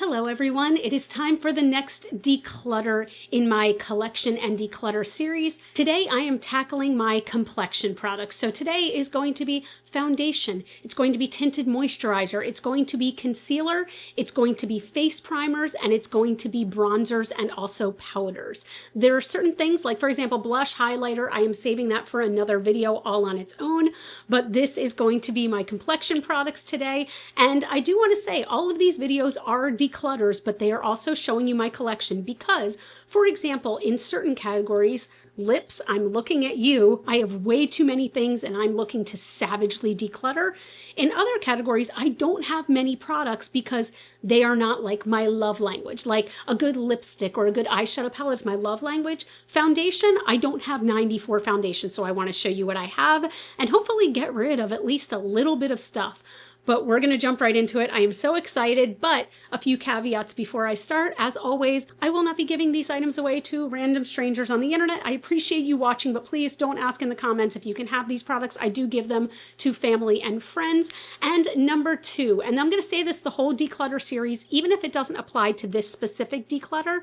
Hello everyone, it is time for the next declutter in my collection and declutter series. Today I am tackling my complexion products. So today is going to be foundation, it's going to be tinted moisturizer, it's going to be concealer, it's going to be face primers, and it's going to be bronzers and also powders. There are certain things like, for example, blush, highlighter, I am saving that for another video all on its own, but this is going to be my complexion products today. And I do want to say all of these videos are declutters, but they are also showing you my collection because, for example, in certain categories, lips, I'm looking at you, I have way too many things and I'm looking to savagely declutter. In other categories, I don't have many products because they are not like my love language. Like a good lipstick or a good eyeshadow palette is my love language. Foundation, I don't have 94 foundations, so I want to show you what I have and hopefully get rid of at least a little bit of stuff. But we're going to jump right into it. I am so excited, but a few caveats before I start. As always, I will not be giving these items away to random strangers on the internet. I appreciate you watching, but please don't ask in the comments if you can have these products. I do give them to family and friends. And number two, and I'm going to say this the whole declutter series, even if it doesn't apply to this specific declutter,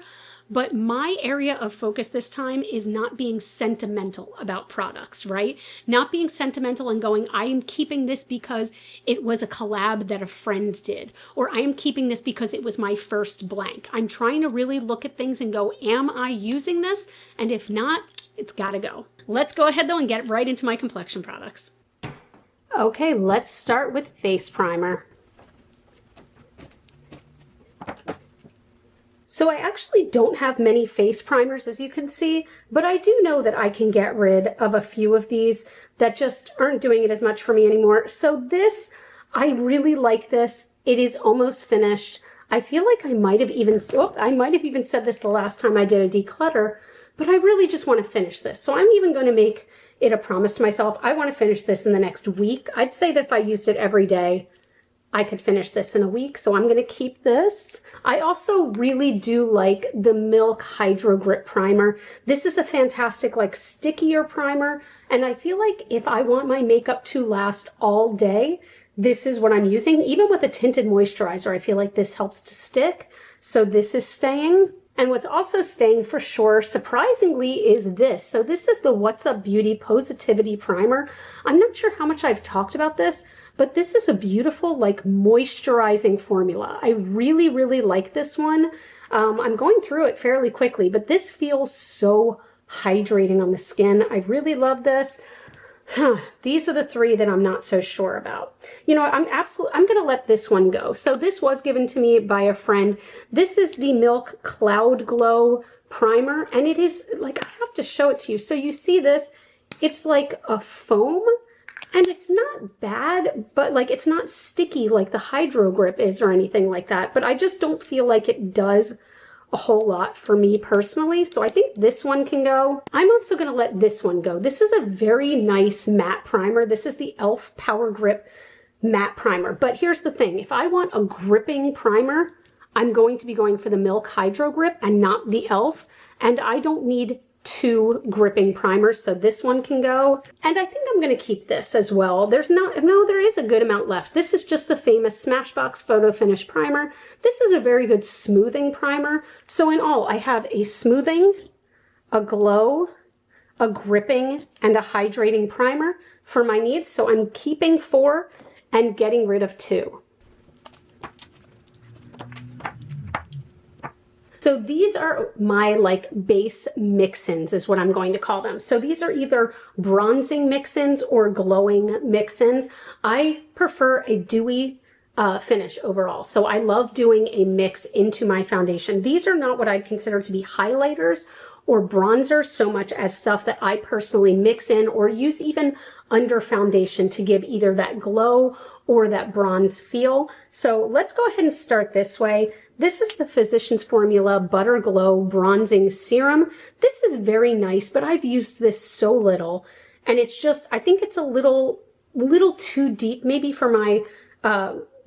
but my area of focus this time is not being sentimental about products, right? Not being sentimental and going, I am keeping this because it was a collab that a friend did, or I am keeping this because it was my first blank. I'm trying to really look at things and go, am I using this? And if not, it's gotta go. Let's go ahead though and get right into my complexion products. Okay, let's start with face primer. So I actually don't have many face primers, as you can see, but I do know that I can get rid of a few of these that just aren't doing it as much for me anymore. So this, I really like this. It is almost finished. I feel like I might have even said this the last time I did a declutter, but I really just want to finish this. So I'm even going to make it a promise to myself. I want to finish this in the next week. I'd say that if I used it every day, I could finish this in a week, so I'm going to keep this. I also really do like the Milk Hydro Grip Primer. This is a fantastic, like, stickier primer, and I feel like if I want my makeup to last all day, this is what I'm using. Even with a tinted moisturizer, I feel like this helps to stick, so this is staying. And what's also staying for sure, surprisingly, is this. So this is the What's Up Beauty Positivity Primer. I'm not sure how much I've talked about this, but this is a beautiful, like, moisturizing formula. I really, really like this one. I'm going through it fairly quickly, but this feels so hydrating on the skin. I really love this. These are the three that I'm not so sure about. You know, I'm going to let this one go. So this was given to me by a friend. This is the Milk Cloud Glow Primer, and it is, like, I have to show it to you. So you see this, it's like a foam, and it's not bad, but, like, it's not sticky like the Hydro Grip is or anything like that. But I just don't feel like it does a whole lot for me personally. So I think this one can go. I'm also going to let this one go. This is a very nice matte primer. This is the e.l.f. Power Grip Matte Primer. But here's the thing. If I want a gripping primer, I'm going to be going for the Milk Hydro Grip and not the e.l.f. And I don't need two gripping primers, so this one can go. And I think I'm going to keep this as well. There is a good amount left. This is just the famous Smashbox Photo Finish Primer. This is a very good smoothing primer. So in all, I have a smoothing, a glow, a gripping, and a hydrating primer for my needs. So I'm keeping 4 and getting rid of 2. So these are my, like, base mix-ins is what I'm going to call them. So these are either bronzing mix-ins or glowing mix-ins. I prefer a dewy finish overall. So I love doing a mix into my foundation. These are not what I'd consider to be highlighters or bronzers so much as stuff that I personally mix in or use even under foundation to give either that glow or that bronze feel. So let's go ahead and start this way. This is the Physicians Formula Butter Glow Bronzing Serum. This is very nice, but I've used this so little, and it's just, I think it's a little too deep maybe for my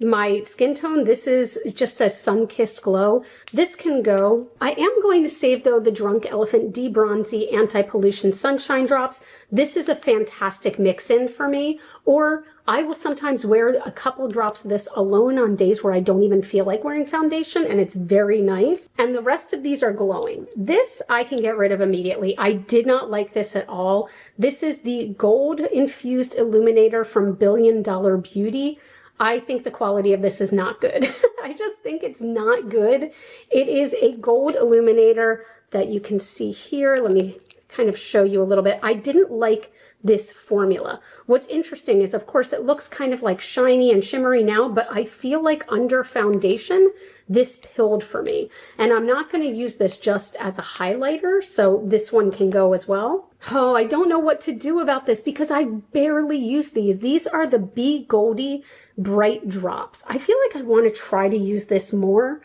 my skin tone. This is, it just says Sun-Kissed Glow. This can go. I am going to save, though, the Drunk Elephant De-Bronzy Anti-Pollution Sunshine Drops. This is a fantastic mix-in for me. Or I will sometimes wear a couple drops of this alone on days where I don't even feel like wearing foundation, and it's very nice. And the rest of these are glowing. This I can get rid of immediately. I did not like this at all. This is the Gold Infused Illuminator from Billion Dollar Beauty. I think the quality of this is not good. I just think it's not good. It is a gold illuminator that you can see here. Let me kind of show you a little bit. I didn't like this formula. What's interesting is, of course, it looks kind of like shiny and shimmery now, but I feel like under foundation, this pilled for me. And I'm not going to use this just as a highlighter, so this one can go as well. Oh, I don't know what to do about this because I barely use these. These are the Be Goldie Bright Drops. I feel like I want to try to use this more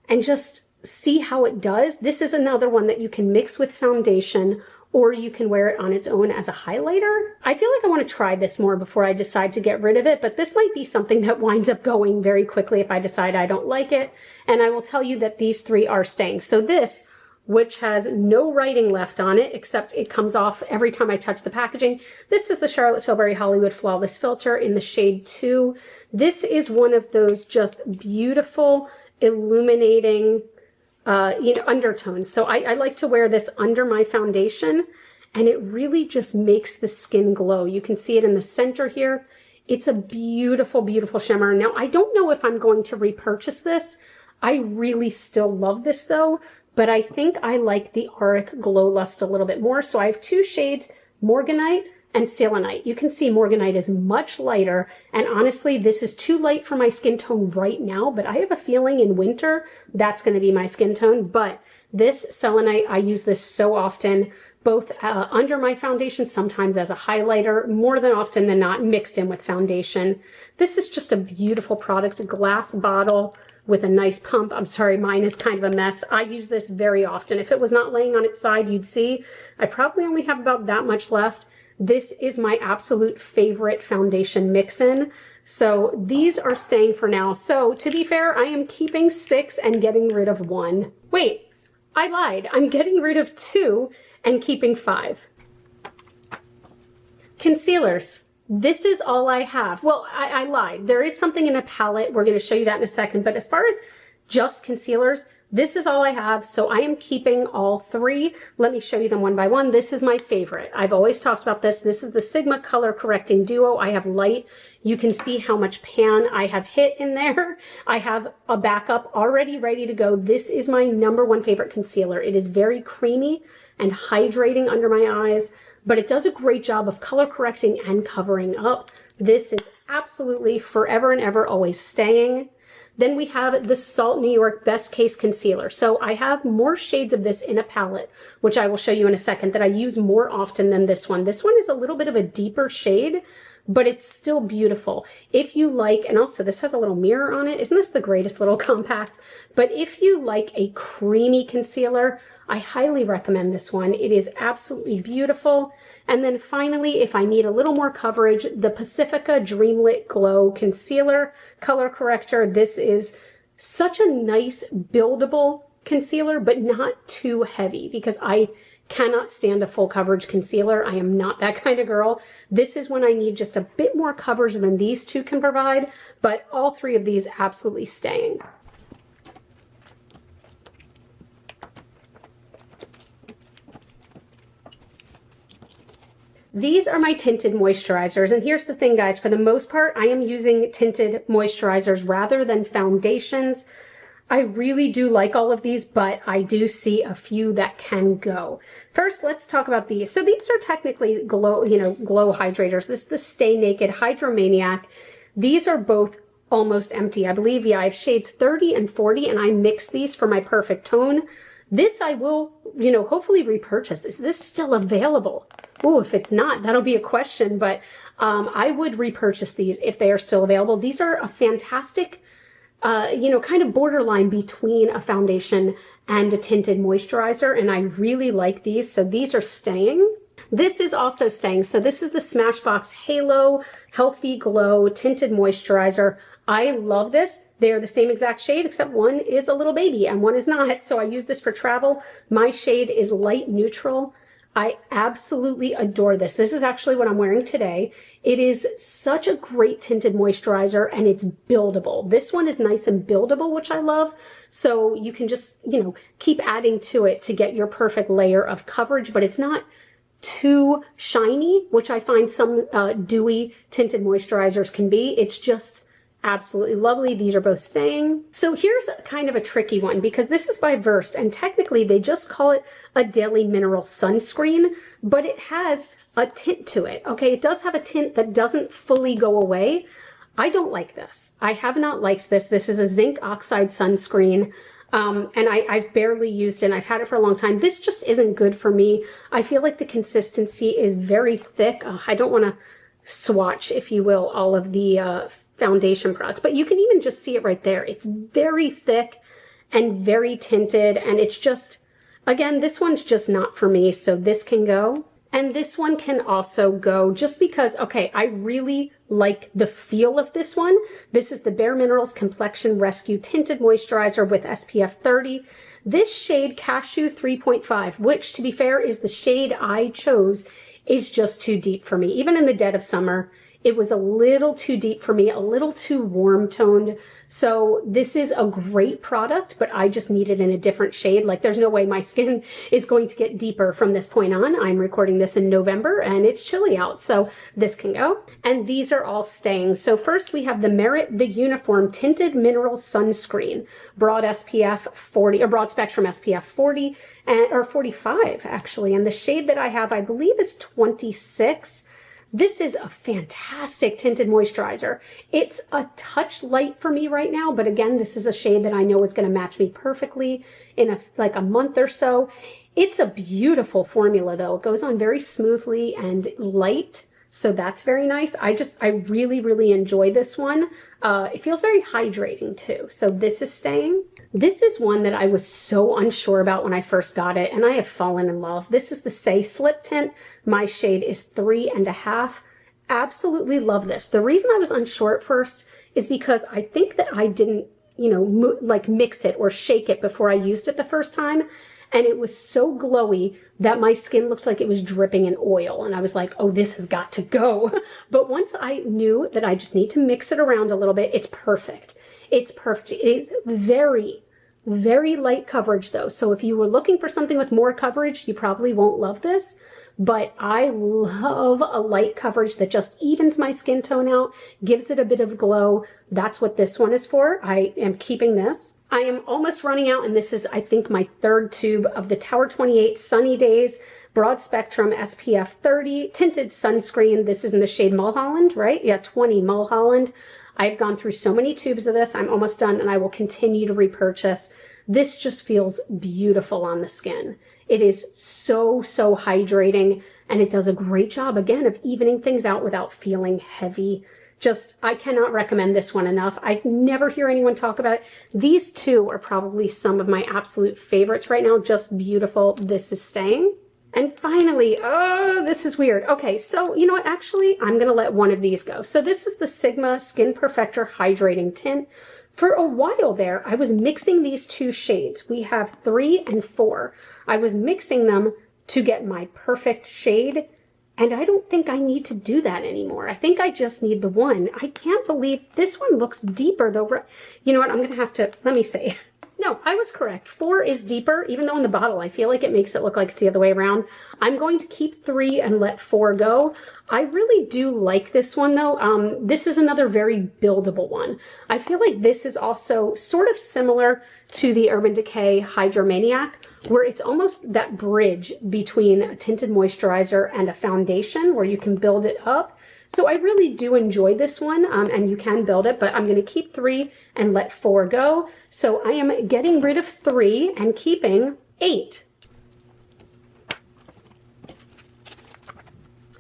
and just see how it does. This is another one that you can mix with foundation, or you can wear it on its own as a highlighter. I feel like I want to try this more before I decide to get rid of it, but this might be something that winds up going very quickly if I decide I don't like it. And I will tell you that these three are staying. So this, which has no writing left on it, except it comes off every time I touch the packaging. This is the Charlotte Tilbury Hollywood Flawless Filter in the shade 2. This is one of those just beautiful, illuminating, undertones. So I like to wear this under my foundation, and it really just makes the skin glow. You can see it in the center here. It's a beautiful, beautiful shimmer. Now, I don't know if I'm going to repurchase this. I really still love this though, but I think I like the Auric Glow Lust a little bit more. So I have two shades, Morganite and Selenite. You can see Morganite is much lighter, and honestly, this is too light for my skin tone right now, but I have a feeling in winter that's going to be my skin tone. But this Selenite, I use this so often, both under my foundation, sometimes as a highlighter, more than often than not mixed in with foundation. This is just a beautiful product, a glass bottle with a nice pump. I'm sorry, mine is kind of a mess. I use this very often. If it was not laying on its side, you'd see I probably only have about that much left. This is my absolute favorite foundation mix-in. So these are staying for now. So to be fair, I am keeping 6 and getting rid of 1. Wait, I lied. I'm getting rid of 2 and keeping 5. Concealers. This is all I have. Well, I lied. There is something in a palette. We're going to show you that in a second. But as far as just concealers, this is all I have. So I am keeping all 3. Let me show you them one by one. This is my favorite. I've always talked about this. This is the Sigma Color Correcting Duo. I have light. You can see how much pan I have hit in there. I have a backup already ready to go. This is my #1 favorite concealer. It is very creamy and hydrating under my eyes, but it does a great job of color correcting and covering up. This is absolutely forever and ever always staying. Then we have the Salt New York Best Case Concealer. So I have more shades of this in a palette, which I will show you in a second, that I use more often than this one. This one is a little bit of a deeper shade, but it's still beautiful. If you like, and also this has a little mirror on it. Isn't this the greatest little compact? But if you like a creamy concealer, I highly recommend this one. It is absolutely beautiful. And then finally, if I need a little more coverage, the Pacifica Dreamlit Glow Concealer Color Corrector. This is such a nice buildable concealer, but not too heavy, because I cannot stand a full coverage concealer. I am not that kind of girl. This is when I need just a bit more coverage than these two can provide, but all 3 of these absolutely staying. These are my tinted moisturizers, and here's the thing, guys. For the most part, I am using tinted moisturizers rather than foundations. I really do like all of these, but I do see a few that can go. First, let's talk about these. So these are technically glow hydrators. This is the Stay Naked Hydromaniac. These are both almost empty. I believe, yeah, I have shades 30 and 40, and I mix these for my perfect tone. This I will, hopefully repurchase. Is this still available? Oh, if it's not, that'll be a question, but I would repurchase these if they are still available. These are a fantastic, kind of borderline between a foundation and a tinted moisturizer, and I really like these, so these are staying. This is also staying. So this is the Smashbox Halo Healthy Glow Tinted Moisturizer. I love this. They're the same exact shade, except one is a little baby and one is not. So I use this for travel. My shade is light neutral. I absolutely adore this. This is actually what I'm wearing today. It is such a great tinted moisturizer and it's buildable. This one is nice and buildable, which I love. So you can just, keep adding to it to get your perfect layer of coverage, but it's not too shiny, which I find some dewy tinted moisturizers can be. It's just absolutely lovely. These are both staying. So here's kind of a tricky one because this is by Versed and technically they just call it a daily mineral sunscreen, but it has a tint to it. Okay, it does have a tint that doesn't fully go away. I don't like this. I have not liked this. This is a zinc oxide sunscreen. And I've barely used it and I've had it for a long time. This just isn't good for me. I feel like the consistency is very thick. I don't want to swatch, if you will, all of the foundation products, but you can even just see it right there. It's very thick and very tinted, and it's just, again, this one's just not for me, so this can go. And this one can also go just because, okay, I really like the feel of this one. This is the Bare Minerals Complexion Rescue Tinted Moisturizer with SPF 30. This shade Cashew 3.5, which to be fair is the shade I chose, is just too deep for me. Even in the dead of summer, it was a little too deep for me, a little too warm toned. So this is a great product, but I just need it in a different shade. Like there's no way my skin is going to get deeper from this point on. I'm recording this in November and it's chilly out, so this can go. And these are all staying. So first we have the Merit The Uniform Tinted Mineral Sunscreen, broad SPF 40, or broad spectrum SPF 40, or 45 actually. And the shade that I have, I believe is 26. This is a fantastic tinted moisturizer. It's a touch light for me right now, but again, this is a shade that I know is going to match me perfectly in like a month or so. It's a beautiful formula though. It goes on very smoothly and light, so that's very nice. I really, really enjoy this one. It feels very hydrating too, so this is staying. This is one that I was so unsure about when I first got it, and I have fallen in love. This is the Say Slip Tint. My shade is 3.5. Absolutely love this. The reason I was unsure at first is because I think that I didn't, like mix it or shake it before I used it the first time. And it was so glowy that my skin looked like it was dripping in oil. And I was like, oh, this has got to go. But once I knew that I just need to mix it around a little bit, it's perfect. It's perfect. It is very, very light coverage though. So if you were looking for something with more coverage, you probably won't love this. But I love a light coverage that just evens my skin tone out, gives it a bit of glow. That's what this one is for. I am keeping this. I am almost running out, and this is, I think, my third tube of the Tower 28 Sunny Days Broad Spectrum SPF 30 Tinted Sunscreen. This is in the shade Mulholland, right? Yeah, 20 Mulholland. I've gone through so many tubes of this. I'm almost done, and I will continue to repurchase. This just feels beautiful on the skin. It is so, so hydrating, and it does a great job, again, of evening things out without feeling heavy. Just, I cannot recommend this one enough. I never hear anyone talk about it. These two are probably some of my absolute favorites right now. Just beautiful. This is staying. And finally, oh, this is weird. Okay, so you know what? Actually, I'm going to let one of these go. So this is the Sigma Skin Perfector Hydrating Tint. For a while there, I was mixing these two shades. We have 3 and 4. I was mixing them to get my perfect shade. And I don't think I need to do that anymore. I think I just need the one. I can't believe this one looks deeper though. You know what? I'm going to have to, let me see. No, I was correct. 4 is deeper, even though in the bottle I feel like it makes it look like it's the other way around. I'm going to keep 3 and let 4 go. I really do like this one though. This is another very buildable one. I feel like this is also sort of similar to the Urban Decay Hydromaniac, where it's almost that bridge between a tinted moisturizer and a foundation where you can build it up. So I really do enjoy this one, and you can build it, but I'm going to keep 3 and let 4 go. So I am getting rid of 3 and keeping 8.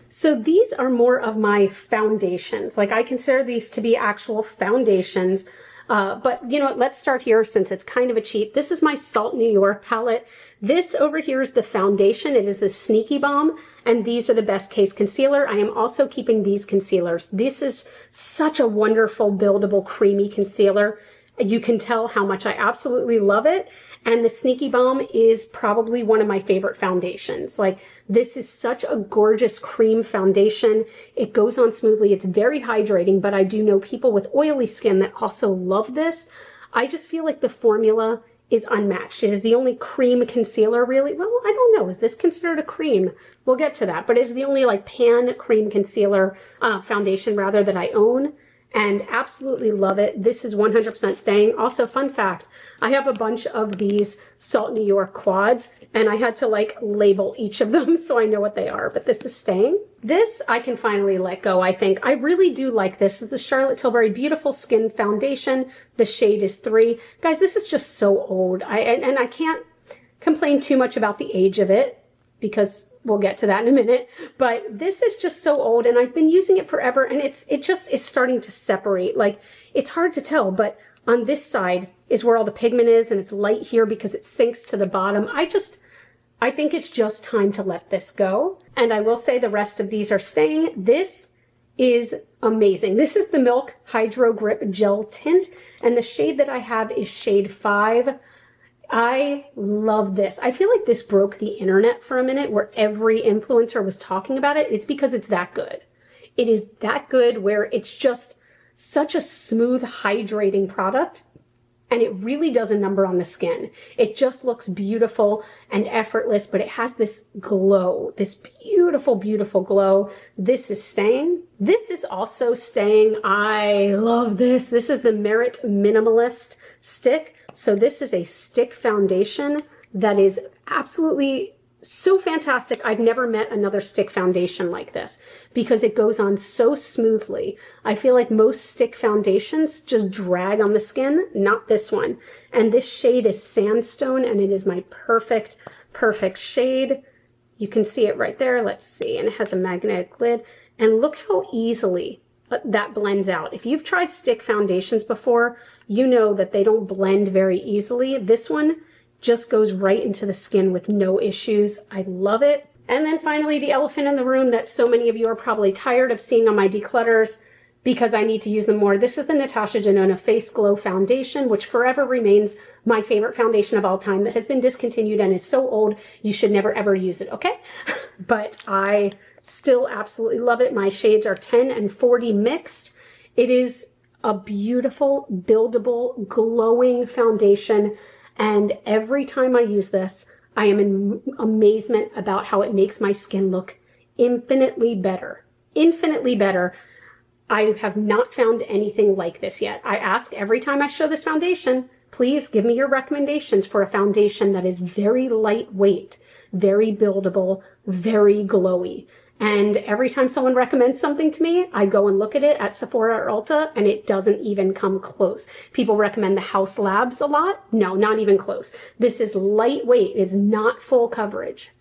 So these are more of my foundations. Like I consider these to be actual foundations. But you know what, let's start here since it's kind of a cheat. This is my Salt New York palette. This over here is the foundation. It is the Sneaky Bomb, and these are the Best Case Concealer. I am also keeping these concealers. This is such a wonderful, buildable, creamy concealer. You can tell how much I absolutely love it. And the Sneaky Bomb is probably one of my favorite foundations. Like, this is such a gorgeous cream foundation. It goes on smoothly. It's very hydrating, but I do know people with oily skin that also love this. I just feel like the formula is unmatched. It is the only cream concealer, really. Well, I don't know. Is this considered a cream? We'll get to that. But it's the only like pan cream concealer foundation, rather, that I own. And absolutely love it. This is 100% staying. Also, fun fact, I have a bunch of these Salt New York quads, and I had to like label each of them so I know what they are, but this is staying. This I can finally let go, I think. I really do like this. This is the Charlotte Tilbury Beautiful Skin Foundation. The shade is 3. Guys, this is just so old. And I can't complain too much about the age of it, because we'll get to that in a minute, but this is just so old and I've been using it forever, and it just is starting to separate. Like, it's hard to tell, but on this side is where all the pigment is, and it's light here because it sinks to the bottom. I think it's just time to let this go. And I will say the rest of these are staying. This is amazing. This is the Milk Hydro Grip Gel Tint, and the shade that I have is shade 5. I love this. I feel like this broke the internet for a minute, where every influencer was talking about it. It's because it's that good. It is that good, where it's just such a smooth, hydrating product, and it really does a number on the skin. It just looks beautiful and effortless, but it has this glow, this beautiful, beautiful glow. This is staying. This is also staying. I love this. This is the Merit Minimalist Stick. So this is a stick foundation that is absolutely so fantastic. I've never met another stick foundation like this because it goes on so smoothly. I feel like most stick foundations just drag on the skin, not this one. And this shade is Sandstone, and it is my perfect, perfect shade. You can see it right there. Let's see. And it has a magnetic lid. And look how easily that blends out. If you've tried stick foundations before, you know that they don't blend very easily. This one just goes right into the skin with no issues. I love it. And then finally, the elephant in the room that so many of you are probably tired of seeing on my declutters because I need to use them more. This is the Natasha Denona Face Glow Foundation, which forever remains my favorite foundation of all time, that has been discontinued and is so old you should never ever use it, okay? But I still absolutely love it. My shades are 10 and 40 mixed. It is a beautiful, buildable, glowing foundation. And every time I use this, I am in amazement about how it makes my skin look infinitely better. Infinitely better. I have not found anything like this yet. I ask every time I show this foundation, please give me your recommendations for a foundation that is very lightweight, very buildable, very glowy. And every time someone recommends something to me, I go and look at it at Sephora or Ulta, and it doesn't even come close. People recommend the House Labs a lot. No, not even close. This is lightweight. It is not full coverage,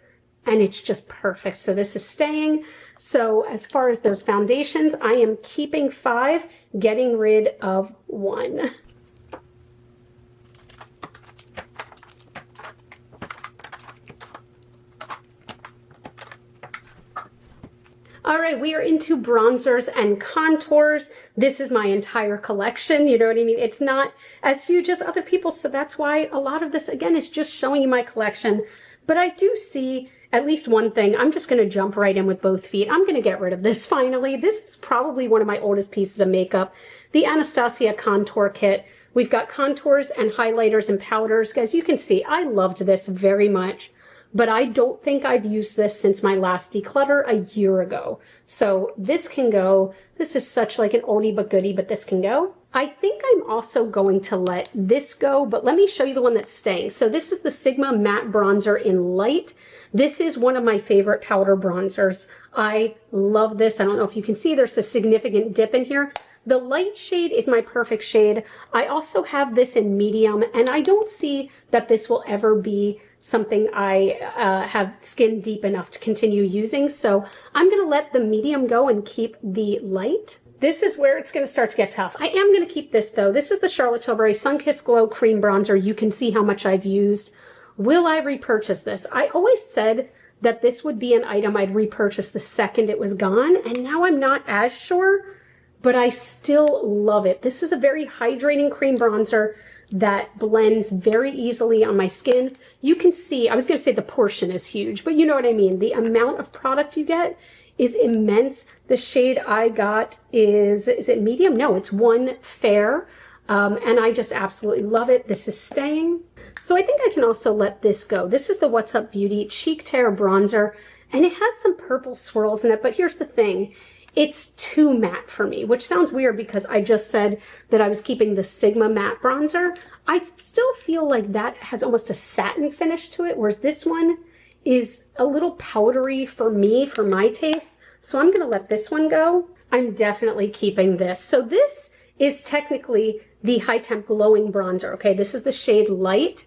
and it's just perfect. So this is staying. So as far as those foundations, I am keeping 5, getting rid of 1. All right, we are into bronzers and contours. This is my entire collection, you know what I mean? It's not as huge as other people's, so that's why a lot of this, again, is just showing you my collection. But I do see at least one thing. I'm just gonna jump right in with both feet. I'm gonna get rid of this finally. This is probably one of my oldest pieces of makeup, the Anastasia Contour Kit. We've got contours and highlighters and powders. Guys, you can see I loved this very much. But I don't think I've used this since my last declutter a year ago. So this can go. This is such like an oldie but goodie, but this can go. I think I'm also going to let this go, but let me show you the one that's staying. So this is the Sigma Matte Bronzer in Light. This is one of my favorite powder bronzers. I love this. I don't know if you can see, there's a significant dip in here. The light shade is my perfect shade. I also have this in medium, and I don't see that this will ever be something I have skin deep enough to continue using. So I'm gonna let the medium go and keep the light. this is where it's going to start to get tough. I am going to keep this though. This is the Charlotte Tilbury Sun Kissed Glow Cream Bronzer. You can see how much I've used. Will I repurchase this? I always said that this would be an item I'd repurchase the second it was gone, and now I'm not as sure, but I still love it. This is a very hydrating cream bronzer that blends very easily on my skin. You can see, I was going to say the portion is huge, but you know what I mean. The amount of product you get is immense. The shade I got is it medium? No, it's 1 Fair. And I just absolutely love it. This is staying. So I think I can also let this go. This is the What's Up Beauty Cheek Tear Bronzer, and it has some purple swirls in it, but here's the thing. It's too matte for me, which sounds weird because I just said that I was keeping the Sigma matte bronzer. I still feel like that has almost a satin finish to it, whereas this one is a little powdery for me, for my taste. So I'm gonna let this one go. I'm definitely keeping this. So this is technically the High Temp Glowing Bronzer, okay? This is the shade Light.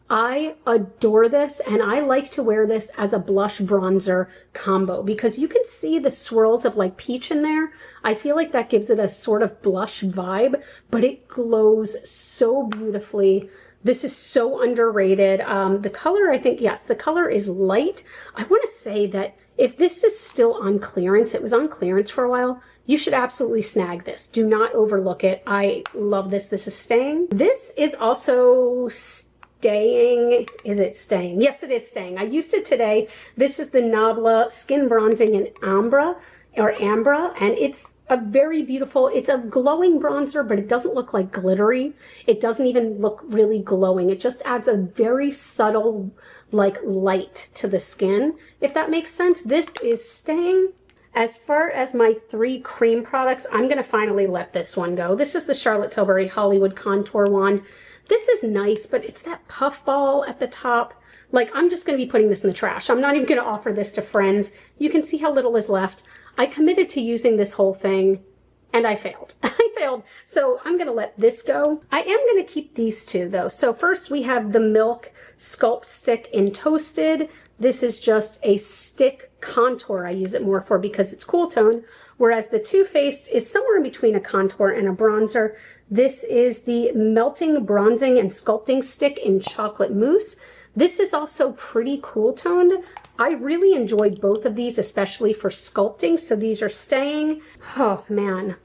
I adore this, and I like to wear this as a blush bronzer combo because you can see the swirls of like peach in there. I feel like that gives it a sort of blush vibe, but it glows so beautifully. This is so underrated. The color, I think, yes, the color is light. I want to say that if this is still on clearance, it was on clearance for a while, you should absolutely snag this. Do not overlook it. I love this. This is staying. This is also staying. Is it staying? Yes, it is staying. I used it today. This is the Nabla Skin Bronzing in Ambra, and it's a very beautiful, it's a glowing bronzer, but it doesn't look like glittery. It doesn't even look really glowing. It just adds a very subtle, like, light to the skin, if that makes sense. This is staying. As far as my 3 cream products, I'm going to finally let this one go. This is the Charlotte Tilbury Hollywood Contour Wand. This is nice, but it's that puff ball at the top. Like, I'm just going to be putting this in the trash. I'm not even going to offer this to friends. You can see how little is left. I committed to using this whole thing, and I failed. I failed. So I'm going to let this go. I am going to keep these 2, though. So first we have the Milk Sculpt Stick in Toasted. This is just a stick contour. I use it more for because it's cool tone, whereas the Too Faced is somewhere in between a contour and a bronzer. This is the Melting Bronzing and Sculpting Stick in Chocolate Mousse. This is also pretty cool toned. I really enjoy both of these, especially for sculpting, so these are staying. Oh man,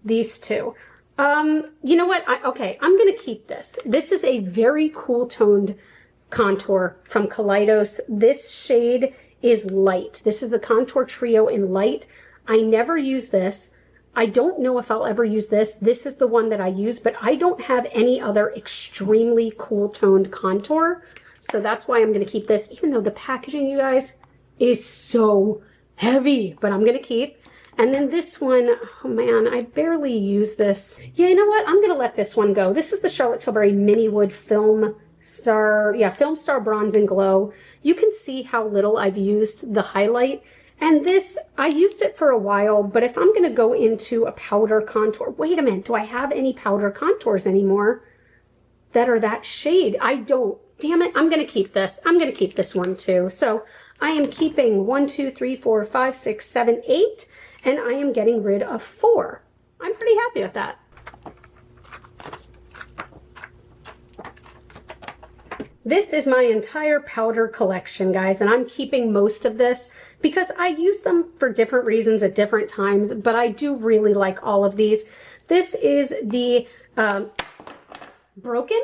these 2. You know what? Okay, I'm gonna keep this. This is a very cool toned contour from Kaleidos. This shade is Light. This is the Contour Trio in Light. I never use this. I don't know if I'll ever use this. This is the one that I use, but I don't have any other extremely cool toned contour. So that's why I'm going to keep this, even though the packaging, you guys, is so heavy, but I'm going to keep. And then this one, oh man, I barely use this. Yeah, you know what? I'm going to let this one go. This is the Charlotte Tilbury Mini Wood Film Star Bronze and Glow. You can see how little I've used the highlight. And this, I used it for a while, but if I'm going to go into a powder contour, wait a minute, do I have any powder contours anymore that are that shade? I don't. Damn it, I'm going to keep this. I'm going to keep this one too. So I am keeping 1, 2, 3, 4, 5, 6, 7, 8, and I am getting rid of 4. I'm pretty happy with that. This is my entire powder collection, guys, and I'm keeping most of this because I use them for different reasons at different times, but I do really like all of these. This is the Broken?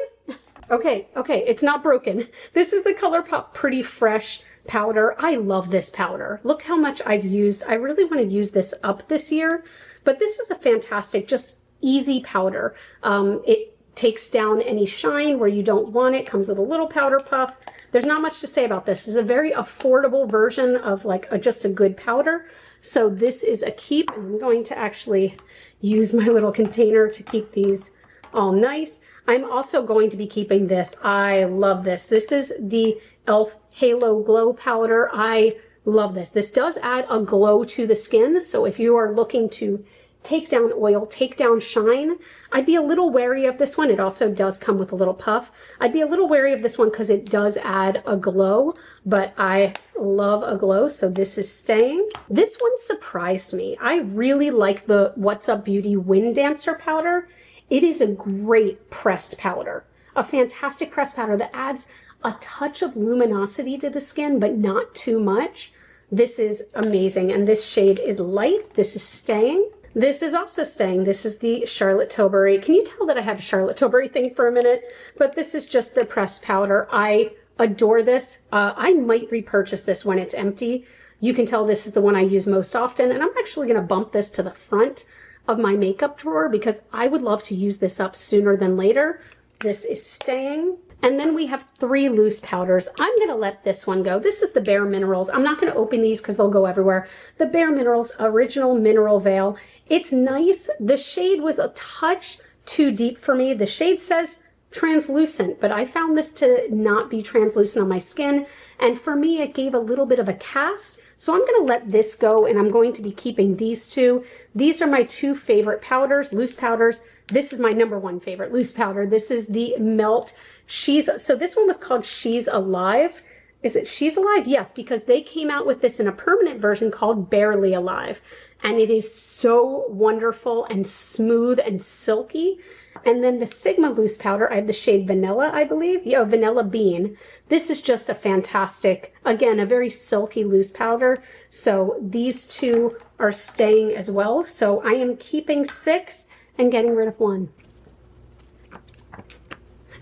Okay, it's not broken. This is the ColourPop Pretty Fresh powder. I love this powder. Look how much I've used. I really want to use this up this year, but this is a fantastic, just easy powder. It takes down any shine where you don't want it. Comes with a little powder puff. There's not much to say about this. This is a very affordable version of like just a good powder. So this is a keep, and I'm going to actually use my little container to keep these all nice. I'm also going to be keeping this. I love this. This is the e.l.f. Halo Glow Powder. I love this. This does add a glow to the skin. So if you are looking to take down oil, take down shine. I'd be a little wary of this one. It also does come with a little puff. I'd be a little wary of this one because it does add a glow, but I love a glow, so this is staying. This one surprised me. I really like the What's Up Beauty Wind Dancer powder. It is a great pressed powder, a fantastic pressed powder that adds a touch of luminosity to the skin, but not too much. This is amazing, and this shade is light. This is staying. This is also staying. This is the Charlotte Tilbury. Can you tell that I had a Charlotte Tilbury thing for a minute? But this is just the pressed powder. I adore this. I might repurchase this when it's empty. You can tell this is the one I use most often, and I'm actually going to bump this to the front of my makeup drawer because I would love to use this up sooner than later. This is staying. And then we have 3 loose powders. I'm going to let this one go. This is the Bare Minerals. I'm not going to open these because they'll go everywhere. The Bare Minerals Original Mineral Veil. It's nice. The shade was a touch too deep for me. The shade says translucent, but I found this to not be translucent on my skin. And for me, it gave a little bit of a cast. So I'm going to let this go, and I'm going to be keeping these 2. These are my 2 favorite powders, loose powders. This is my #1 favorite loose powder. This is the Melt. So this one was called She's Alive. Is it She's Alive? Yes, because they came out with this in a permanent version called Barely Alive. And it is so wonderful and smooth and silky. And then the Sigma loose powder, I have the shade Vanilla, I believe. Yeah, Vanilla Bean. This is just a fantastic, again, a very silky loose powder. So these 2 are staying as well. So I am keeping 6 and getting rid of 1.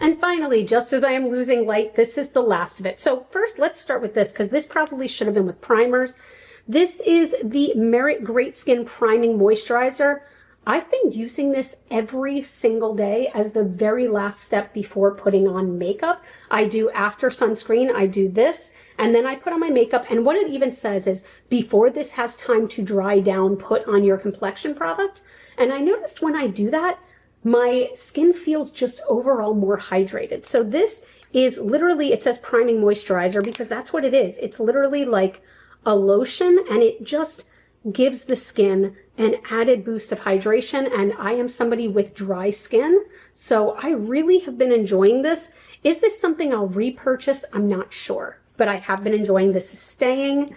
And finally, just as I am losing light, this is the last of it. So first, let's start with this because this probably should have been with primers. This is the Merit Great Skin Priming Moisturizer. I've been using this every single day as the very last step before putting on makeup. I do after sunscreen, I do this, and then I put on my makeup. And what it even says is, before this has time to dry down, put on your complexion product. And I noticed when I do that, my skin feels just overall more hydrated. So this is literally, it says priming moisturizer because that's what it is. It's literally like a lotion, and it just gives the skin an added boost of hydration. And I am somebody with dry skin, so I really have been enjoying this. Is this something I'll repurchase? I'm not sure, but I have been enjoying this. Is staying.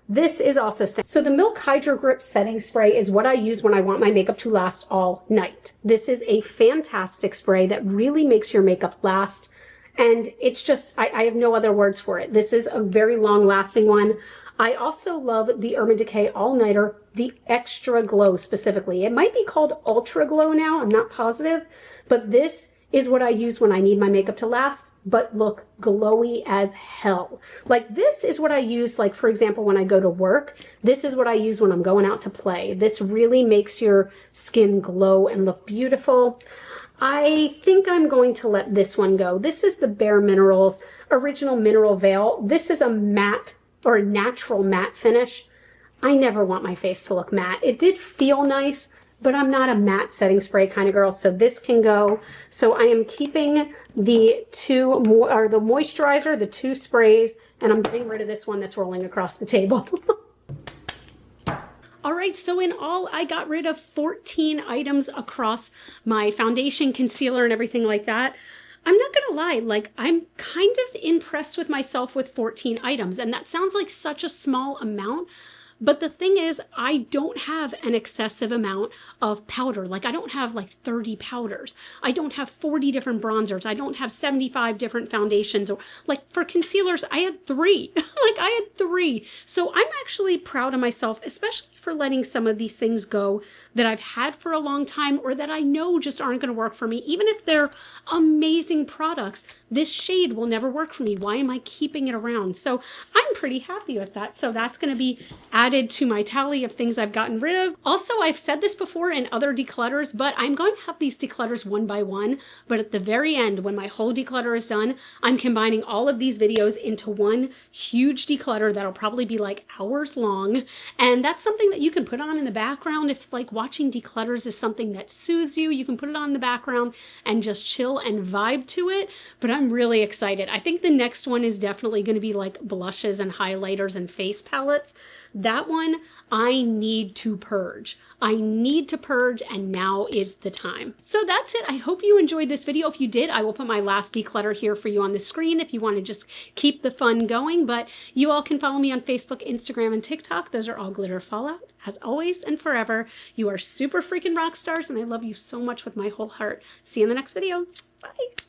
This is also staying. So the Milk Hydro Grip Setting Spray is what I use when I want my makeup to last all night. This is a fantastic spray that really makes your makeup last. And it's just, I have no other words for it. This is a very long lasting one. I also love the Urban Decay All Nighter, the Extra Glow specifically. It might be called Ultra Glow now, I'm not positive, but this is what I use when I need my makeup to last, but look glowy as hell. Like this is what I use, like for example, when I go to work. This is what I use when I'm going out to play. This really makes your skin glow and look beautiful. I think I'm going to let this one go. This is the Bare Minerals Original Mineral Veil. This is a matte or a natural matte finish. I never want my face to look matte. It did feel nice, but I'm not a matte setting spray kind of girl, so this can go. So I am keeping the the moisturizer, the 2 sprays, and I'm getting rid of this one that's rolling across the table. All right, so in all, I got rid of 14 items across my foundation, concealer, and everything like that. I'm not gonna lie, like I'm kind of impressed with myself with 14 items, and that sounds like such a small amount. But the thing is, I don't have an excessive amount of powder. Like I don't have like 30 powders. I don't have 40 different bronzers. I don't have 75 different foundations. Or like for concealers, I had 3. Like I had 3. So I'm actually proud of myself, especially for letting some of these things go that I've had for a long time or that I know just aren't going to work for me. Even if they're amazing products, this shade will never work for me. Why am I keeping it around? So I'm pretty happy with that. So that's going to be added to my tally of things I've gotten rid of. Also, I've said this before in other declutters, but I'm going to have these declutters one by one. But at the very end, when my whole declutter is done, I'm combining all of these videos into one huge declutter that'll probably be like hours long. And that's something that you can put on in the background. If like watching declutters is something that soothes you, you can put it on in the background and just chill and vibe to it. But I'm really excited. I think the next one is definitely going to be like blushes and highlighters and face palettes. That one I need to purge. I need to purge, and now is the time. So that's it. I hope you enjoyed this video. If you did, I will put my last declutter here for you on the screen if you want to just keep the fun going. But you all can follow me on Facebook, Instagram, and TikTok. Those are all Glitter Fallout. As always and forever, you are super freaking rock stars, and I love you so much with my whole heart. See you in the next video. Bye.